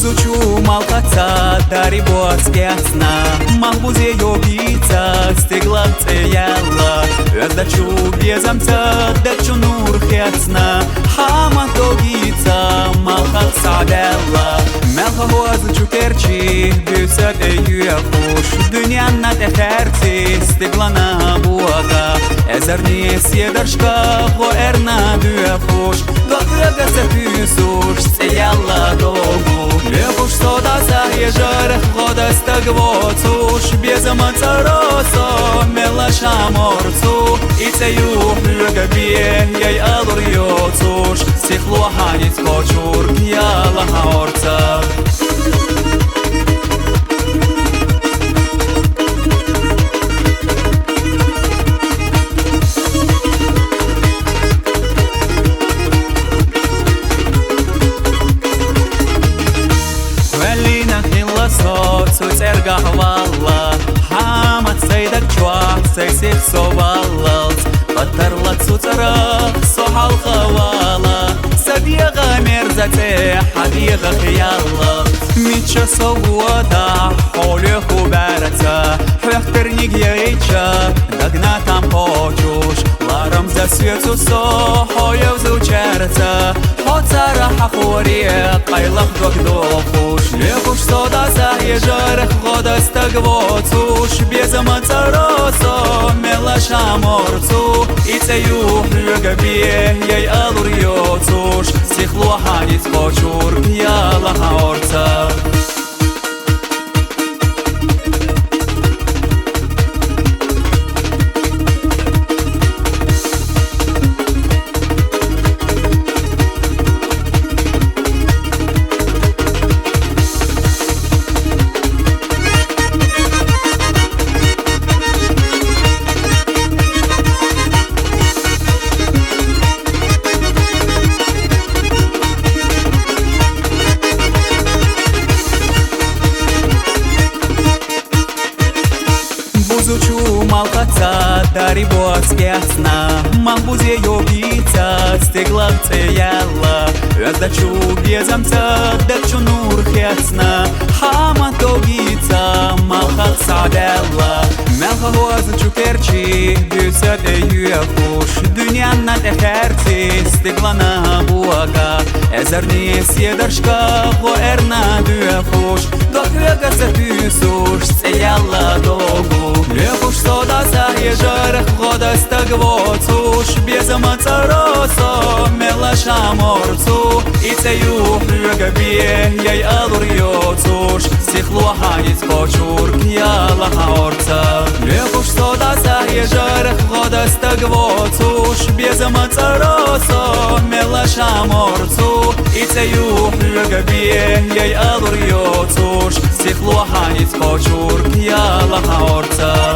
Buzuciu malkaca dari boskiasna Malbuzie jogica stigla cejala Özdачу безамца дачу нурхецна Хама догица малkaca della Melha hoazıcу kerçi büsöt eyüekuş Dünyanna teherci stiglana buaka Ezerni siedarşka ho erna büekuş Gotlega sepüsuş cejala dogu Лепуш сода заезжар, хода стагвоцуш Безама царосо, мелаша морцу И цею любе, ей алур йоцуш Сихлу ханец кочур, яла хаорца Гахвала, хамат сейдак чуах, сейсих совалалц Батарлат суцарах, сохал хавала Садьяга мерзате, хадьяга хияла Митча совуада, холюху бараца Хвяхтерник яйча, дагна там почуш Ларам за свету со, хоев зучерца Хоцара хахурия, кайлах докдохуш Лепуш сода заезжар, хода стагвоцуш Безама царосо, мелаша морцу И цею любе, ей алур йоцуш Сихлу ханец кочур, яла хаорца Buzuciu malkaca dari boskiasna Malbuzie jogica stigla cejala Özdачу безамца дачу нурхецна Хама dogica malkaca della Melha hoazıcу kerçi büsöt eyüekuş Dünyanna teherci stiglana buaka Ezerni siedarşka ho erna büekuş Gotlega sepüsuş cejala dogu Лепуш сода заезжар, хода стагвоцуш Безама царосо, мелаша морцу И цею любе, ей алур йоцуш Сихлу ханец кочур, яла хаорца Лепуш сода заезжар, хода стагвоцуш Безама царосо, мелаша морцу И цею любе, ей алур йоцуш Сихлу ханец кочур, яла хаорца